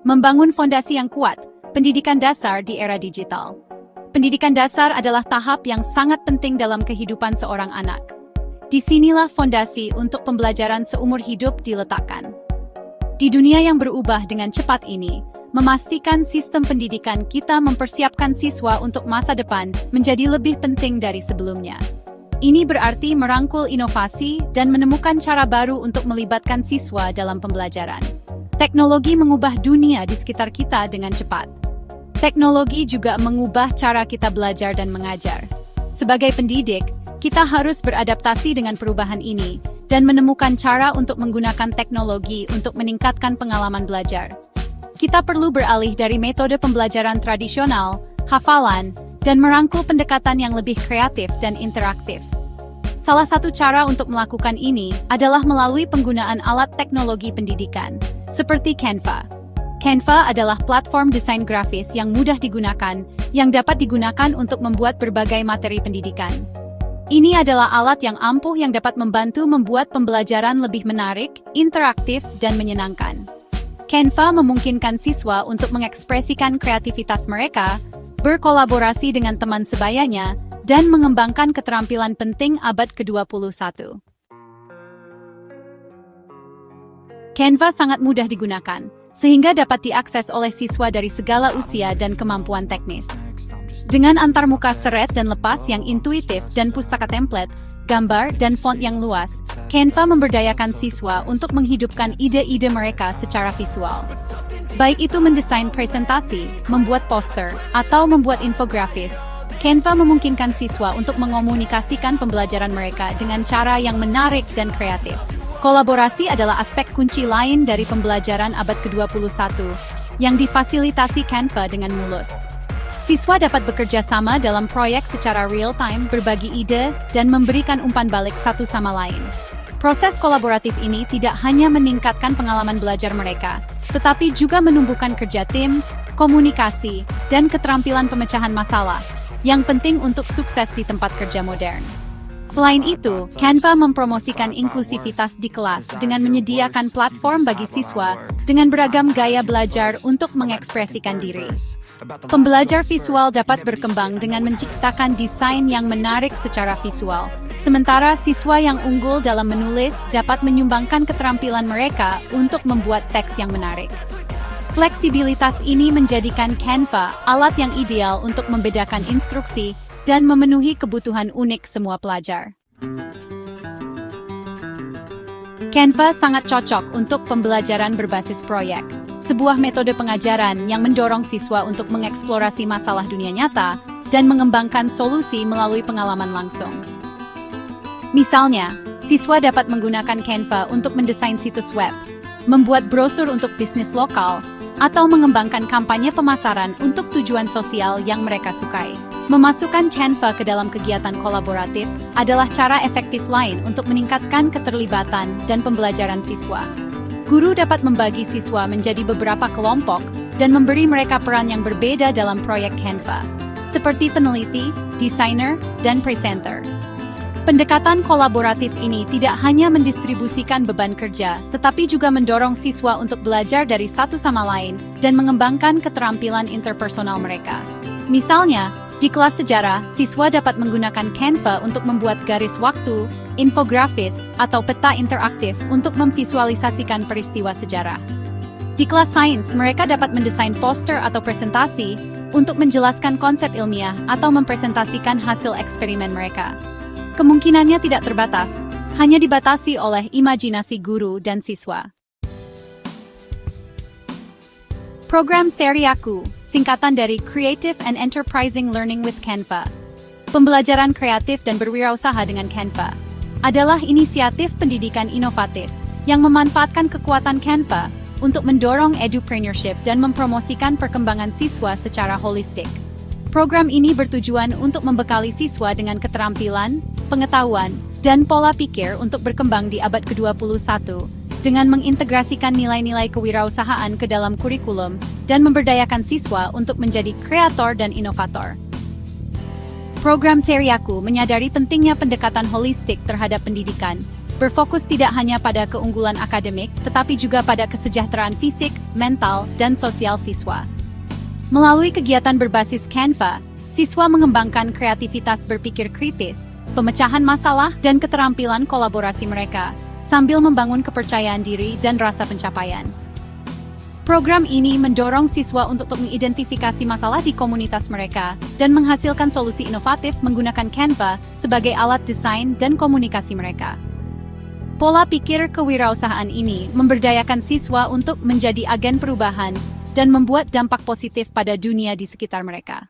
Membangun fondasi yang kuat, pendidikan dasar di era digital. Pendidikan dasar adalah tahap yang sangat penting dalam kehidupan seorang anak. Disinilah fondasi untuk pembelajaran seumur hidup diletakkan. Di dunia yang berubah dengan cepat ini, memastikan sistem pendidikan kita mempersiapkan siswa untuk masa depan menjadi lebih penting dari sebelumnya. Ini berarti merangkul inovasi dan menemukan cara baru untuk melibatkan siswa dalam pembelajaran. Teknologi mengubah dunia di sekitar kita dengan cepat. Teknologi juga mengubah cara kita belajar dan mengajar. Sebagai pendidik, kita harus beradaptasi dengan perubahan ini dan menemukan cara untuk menggunakan teknologi untuk meningkatkan pengalaman belajar. Kita perlu beralih dari metode pembelajaran tradisional, hafalan, dan merangkul pendekatan yang lebih kreatif dan interaktif. Salah satu cara untuk melakukan ini adalah melalui penggunaan alat teknologi pendidikan, seperti Canva. Canva adalah platform desain grafis yang mudah digunakan, yang dapat digunakan untuk membuat berbagai materi pendidikan. Ini adalah alat yang ampuh yang dapat membantu membuat pembelajaran lebih menarik, interaktif, dan menyenangkan. Canva memungkinkan siswa untuk mengekspresikan kreativitas mereka, berkolaborasi dengan teman sebayanya, dan mengembangkan keterampilan penting abad ke-21. Canva sangat mudah digunakan, sehingga dapat diakses oleh siswa dari segala usia dan kemampuan teknis. Dengan antarmuka seret dan lepas yang intuitif dan pustaka template, gambar, dan font yang luas, Canva memberdayakan siswa untuk menghidupkan ide-ide mereka secara visual. Baik itu mendesain presentasi, membuat poster, atau membuat infografis, Canva memungkinkan siswa untuk mengomunikasikan pembelajaran mereka dengan cara yang menarik dan kreatif. Kolaborasi adalah aspek kunci lain dari pembelajaran abad ke-21 yang difasilitasi Canva dengan mulus. Siswa dapat bekerja sama dalam proyek secara real-time, berbagi ide, dan memberikan umpan balik satu sama lain. Proses kolaboratif ini tidak hanya meningkatkan pengalaman belajar mereka, tetapi juga menumbuhkan kerja tim, komunikasi, dan keterampilan pemecahan masalah, yang penting untuk sukses di tempat kerja modern. Selain itu, Canva mempromosikan inklusivitas di kelas dengan menyediakan platform bagi siswa dengan beragam gaya belajar untuk mengekspresikan diri. Pembelajar visual dapat berkembang dengan menciptakan desain yang menarik secara visual, sementara siswa yang unggul dalam menulis dapat menyumbangkan keterampilan mereka untuk membuat teks yang menarik. Fleksibilitas ini menjadikan Canva alat yang ideal untuk membedakan instruksi dan memenuhi kebutuhan unik semua pelajar. Canva sangat cocok untuk pembelajaran berbasis proyek, sebuah metode pengajaran yang mendorong siswa untuk mengeksplorasi masalah dunia nyata dan mengembangkan solusi melalui pengalaman langsung. Misalnya, siswa dapat menggunakan Canva untuk mendesain situs web, membuat brosur untuk bisnis lokal, atau mengembangkan kampanye pemasaran untuk tujuan sosial yang mereka sukai. Memasukkan Canva ke dalam kegiatan kolaboratif adalah cara efektif lain untuk meningkatkan keterlibatan dan pembelajaran siswa. Guru dapat membagi siswa menjadi beberapa kelompok dan memberi mereka peran yang berbeda dalam proyek Canva, seperti peneliti, desainer, dan presenter. Pendekatan kolaboratif ini tidak hanya mendistribusikan beban kerja, tetapi juga mendorong siswa untuk belajar dari satu sama lain dan mengembangkan keterampilan interpersonal mereka. Misalnya, di kelas sejarah, siswa dapat menggunakan Canva untuk membuat garis waktu, infografis, atau peta interaktif untuk memvisualisasikan peristiwa sejarah. Di kelas sains, mereka dapat mendesain poster atau presentasi untuk menjelaskan konsep ilmiah atau mempresentasikan hasil eksperimen mereka. Kemungkinannya tidak terbatas, hanya dibatasi oleh imajinasi guru dan siswa. Program Seri Aku, singkatan dari Creative and Enterprising Learning with Canva. Pembelajaran kreatif dan berwirausaha dengan Canva adalah inisiatif pendidikan inovatif yang memanfaatkan kekuatan Canva untuk mendorong edupreneurship dan mempromosikan perkembangan siswa secara holistik. Program ini bertujuan untuk membekali siswa dengan keterampilan, pengetahuan, dan pola pikir untuk berkembang di abad ke-21 dengan mengintegrasikan nilai-nilai kewirausahaan ke dalam kurikulum dan memberdayakan siswa untuk menjadi kreator dan inovator. Program Seri Aku menyadari pentingnya pendekatan holistik terhadap pendidikan berfokus tidak hanya pada keunggulan akademik, tetapi juga pada kesejahteraan fisik, mental, dan sosial siswa. Melalui kegiatan berbasis Canva, siswa mengembangkan kreativitas berpikir kritis, pemecahan masalah, dan keterampilan kolaborasi mereka, sambil membangun kepercayaan diri dan rasa pencapaian. Program ini mendorong siswa untuk mengidentifikasi masalah di komunitas mereka dan menghasilkan solusi inovatif menggunakan Canva sebagai alat desain dan komunikasi mereka. Pola pikir kewirausahaan ini memberdayakan siswa untuk menjadi agen perubahan dan membuat dampak positif pada dunia di sekitar mereka.